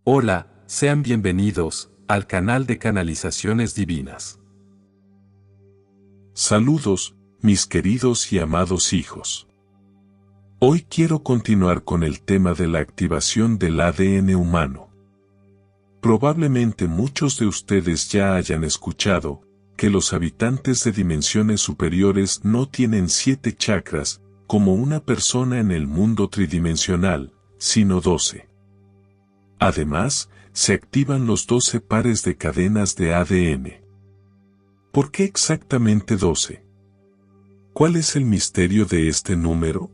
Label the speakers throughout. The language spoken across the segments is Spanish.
Speaker 1: Hola, sean bienvenidos al canal de Canalizaciones Divinas.
Speaker 2: Saludos, mis queridos y amados hijos. Hoy quiero continuar con el tema de la activación del ADN humano. Probablemente muchos de ustedes ya hayan escuchado que los habitantes de dimensiones superiores no tienen 7 chakras, como una persona en el mundo tridimensional, sino 12. Además, se activan los 12 pares de cadenas de ADN. ¿Por qué exactamente 12? ¿Cuál es el misterio de este número?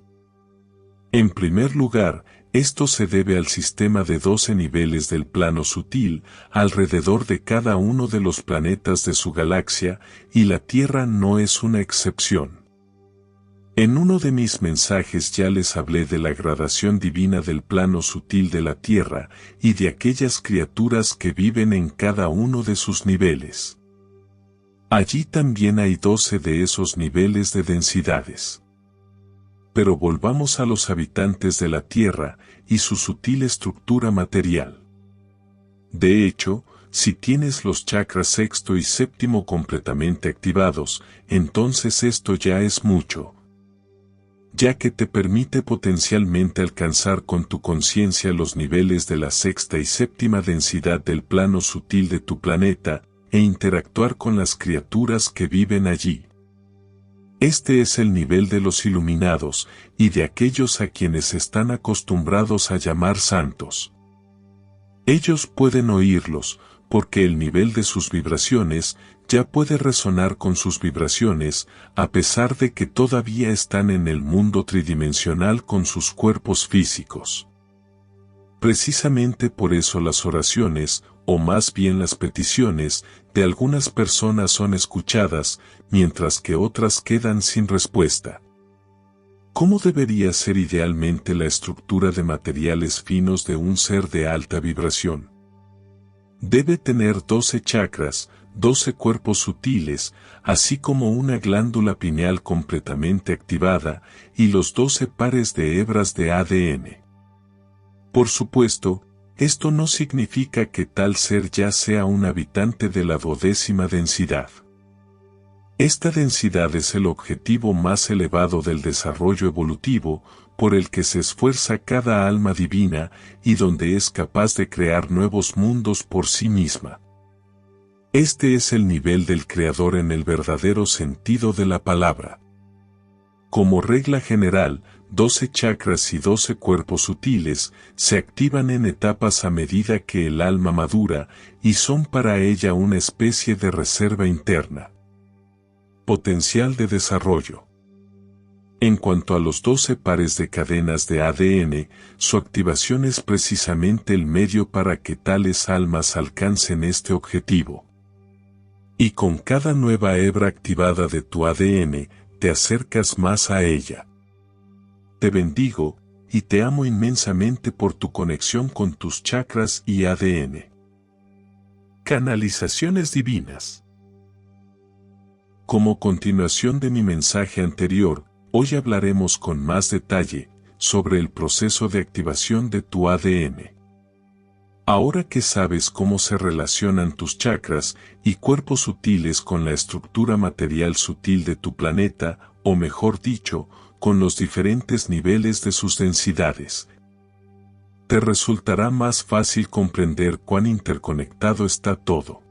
Speaker 2: En primer lugar, esto se debe al sistema de 12 niveles del plano sutil alrededor de cada uno de los planetas de su galaxia, y la Tierra no es una excepción. En uno de mis mensajes ya les hablé de la gradación divina del plano sutil de la Tierra y de aquellas criaturas que viven en cada uno de sus niveles. Allí también hay 12 de esos niveles de densidades. Pero volvamos a los habitantes de la Tierra y su sutil estructura material. De hecho, si tienes los chakras sexto y séptimo completamente activados, entonces esto ya es mucho, ya que te permite potencialmente alcanzar con tu conciencia los niveles de la sexta y séptima densidad del plano sutil de tu planeta, e interactuar con las criaturas que viven allí. Este es el nivel de los iluminados, y de aquellos a quienes están acostumbrados a llamar santos. Ellos pueden oírlos, porque el nivel de sus vibraciones ya puede resonar con sus vibraciones, a pesar de que todavía están en el mundo tridimensional con sus cuerpos físicos. Precisamente por eso las oraciones, o más bien las peticiones, de algunas personas son escuchadas, mientras que otras quedan sin respuesta. ¿Cómo debería ser idealmente la estructura de materiales finos de un ser de alta vibración? Debe tener 12 chakras, 12 cuerpos sutiles, así como una glándula pineal completamente activada, y los 12 pares de hebras de ADN. Por supuesto, esto no significa que tal ser ya sea un habitante de la 12ª densidad. Esta densidad es el objetivo más elevado del desarrollo evolutivo, por el que se esfuerza cada alma divina, y donde es capaz de crear nuevos mundos por sí misma. Este es el nivel del Creador en el verdadero sentido de la palabra. Como regla general, 12 chakras y 12 cuerpos sutiles se activan en etapas a medida que el alma madura, y son para ella una especie de reserva interna. Potencial de desarrollo. En cuanto a los 12 pares de cadenas de ADN, su activación es precisamente el medio para que tales almas alcancen este objetivo. Y con cada nueva hebra activada de tu ADN, te acercas más a ella. Te bendigo, y te amo inmensamente por tu conexión con tus chakras y ADN. Canalizaciones divinas. Como continuación de mi mensaje anterior, hoy hablaremos con más detalle sobre el proceso de activación de tu ADN. Ahora que sabes cómo se relacionan tus chakras y cuerpos sutiles con la estructura material sutil de tu planeta, o mejor dicho, con los diferentes niveles de sus densidades, te resultará más fácil comprender cuán interconectado está todo.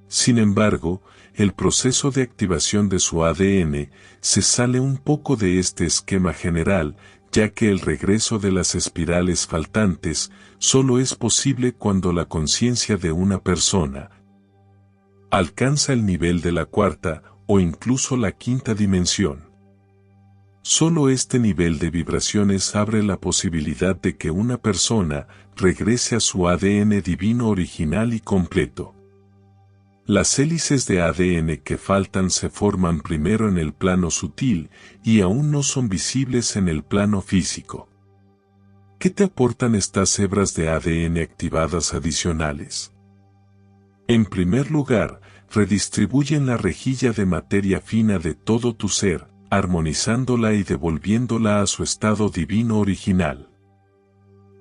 Speaker 2: Sin embargo, el proceso de activación de su ADN se sale un poco de este esquema general, ya que el regreso de las espirales faltantes solo es posible cuando la conciencia de una persona alcanza el nivel de la 4ª o incluso la 5ª dimensión. Solo este nivel de vibraciones abre la posibilidad de que una persona regrese a su ADN divino original y completo. Las hélices de ADN que faltan se forman primero en el plano sutil y aún no son visibles en el plano físico. ¿Qué te aportan estas hebras de ADN activadas adicionales? En primer lugar, redistribuyen la rejilla de materia fina de todo tu ser, armonizándola y devolviéndola a su estado divino original.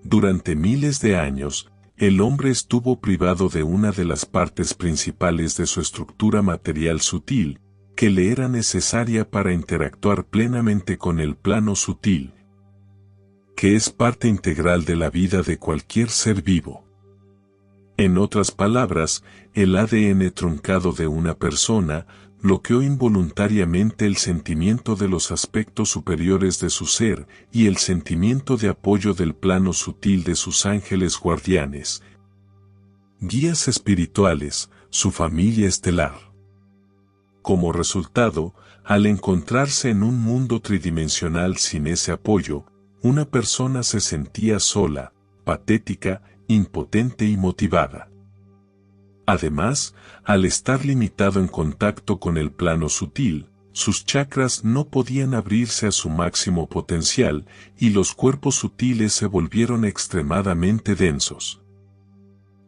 Speaker 2: Durante miles de años, el hombre estuvo privado de una de las partes principales de su estructura material sutil, que le era necesaria para interactuar plenamente con el plano sutil, que es parte integral de la vida de cualquier ser vivo. En otras palabras, el ADN truncado de una persona bloqueó involuntariamente el sentimiento de los aspectos superiores de su ser y el sentimiento de apoyo del plano sutil de sus ángeles guardianes, guías espirituales, su familia estelar. Como resultado, al encontrarse en un mundo tridimensional sin ese apoyo, una persona se sentía sola, patética, impotente y motivada. Además, al estar limitado en contacto con el plano sutil, sus chakras no podían abrirse a su máximo potencial y los cuerpos sutiles se volvieron extremadamente densos,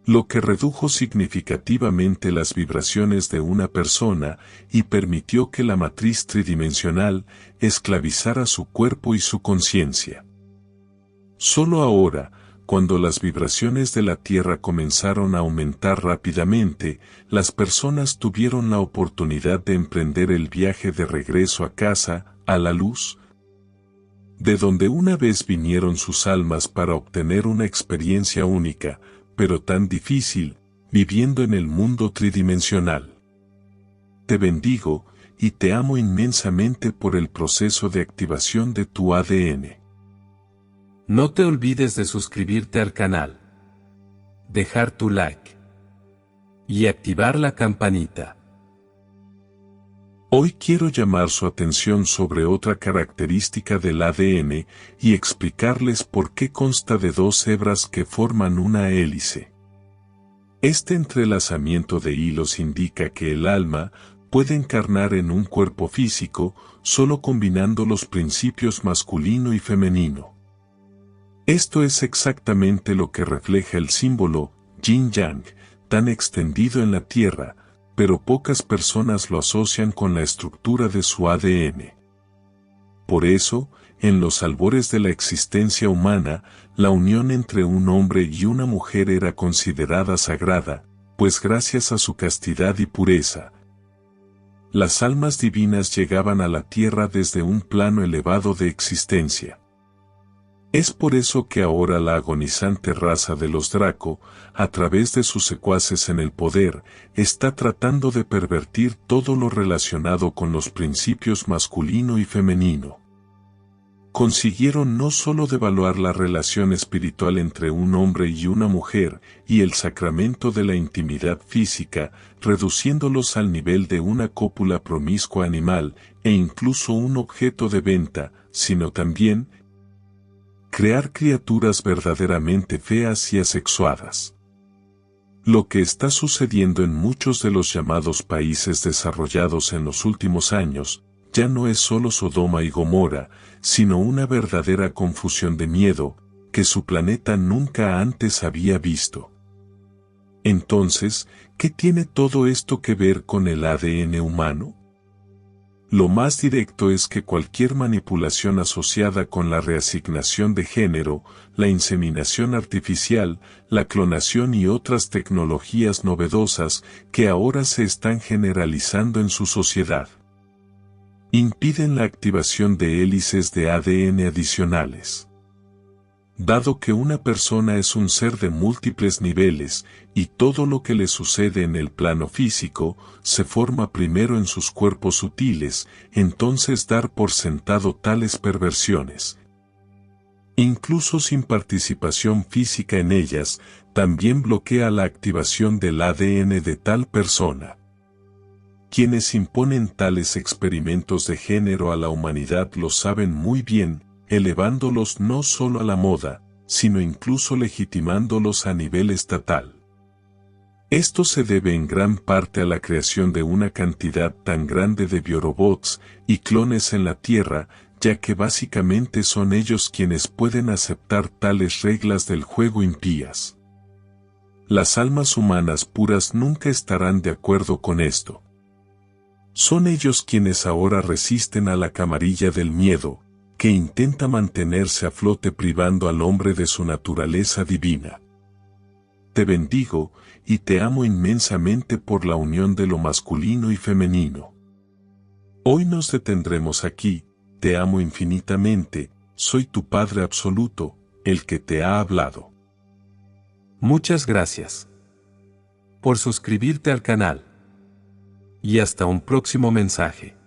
Speaker 2: lo que redujo significativamente las vibraciones de una persona y permitió que la matriz tridimensional esclavizara su cuerpo y su conciencia. Solo ahora, cuando las vibraciones de la Tierra comenzaron a aumentar rápidamente, las personas tuvieron la oportunidad de emprender el viaje de regreso a casa, a la luz, de donde una vez vinieron sus almas para obtener una experiencia única, pero tan difícil, viviendo en el mundo tridimensional. Te bendigo, y te amo inmensamente por el proceso de activación de tu ADN.
Speaker 1: No te olvides de suscribirte al canal, dejar tu like y activar la campanita.
Speaker 2: Hoy quiero llamar su atención sobre otra característica del ADN y explicarles por qué consta de dos hebras que forman una hélice. Este entrelazamiento de hilos indica que el alma puede encarnar en un cuerpo físico solo combinando los principios masculino y femenino. Esto es exactamente lo que refleja el símbolo Yin-Yang, tan extendido en la Tierra, pero pocas personas lo asocian con la estructura de su ADN. Por eso, en los albores de la existencia humana, la unión entre un hombre y una mujer era considerada sagrada, pues gracias a su castidad y pureza, las almas divinas llegaban a la Tierra desde un plano elevado de existencia. Es por eso que ahora la agonizante raza de los Draco, a través de sus secuaces en el poder, está tratando de pervertir todo lo relacionado con los principios masculino y femenino. Consiguieron no solo devaluar la relación espiritual entre un hombre y una mujer y el sacramento de la intimidad física, reduciéndolos al nivel de una cópula promiscua animal e incluso un objeto de venta, sino también crear criaturas verdaderamente feas y asexuadas. Lo que está sucediendo en muchos de los llamados países desarrollados en los últimos años, ya no es solo Sodoma y Gomorra, sino una verdadera confusión de miedo, que su planeta nunca antes había visto. Entonces, ¿qué tiene todo esto que ver con el ADN humano? Lo más directo es que cualquier manipulación asociada con la reasignación de género, la inseminación artificial, la clonación y otras tecnologías novedosas que ahora se están generalizando en su sociedad, impiden la activación de hélices de ADN adicionales. Dado que una persona es un ser de múltiples niveles, y todo lo que le sucede en el plano físico, se forma primero en sus cuerpos sutiles, entonces dar por sentado tales perversiones, incluso sin participación física en ellas, también bloquea la activación del ADN de tal persona. Quienes imponen tales experimentos de género a la humanidad lo saben muy bien, elevándolos no solo a la moda, sino incluso legitimándolos a nivel estatal. Esto se debe en gran parte a la creación de una cantidad tan grande de biorobots y clones en la Tierra, ya que básicamente son ellos quienes pueden aceptar tales reglas del juego impías. Las almas humanas puras nunca estarán de acuerdo con esto. Son ellos quienes ahora resisten a la camarilla del miedo, que intenta mantenerse a flote privando al hombre de su naturaleza divina. te bendigo, y te amo inmensamente por la unión de lo masculino y femenino. Hoy nos detendremos aquí, te amo infinitamente, soy tu Padre absoluto, el que te ha hablado.
Speaker 1: Muchas gracias por suscribirte al canal. Y hasta un próximo mensaje.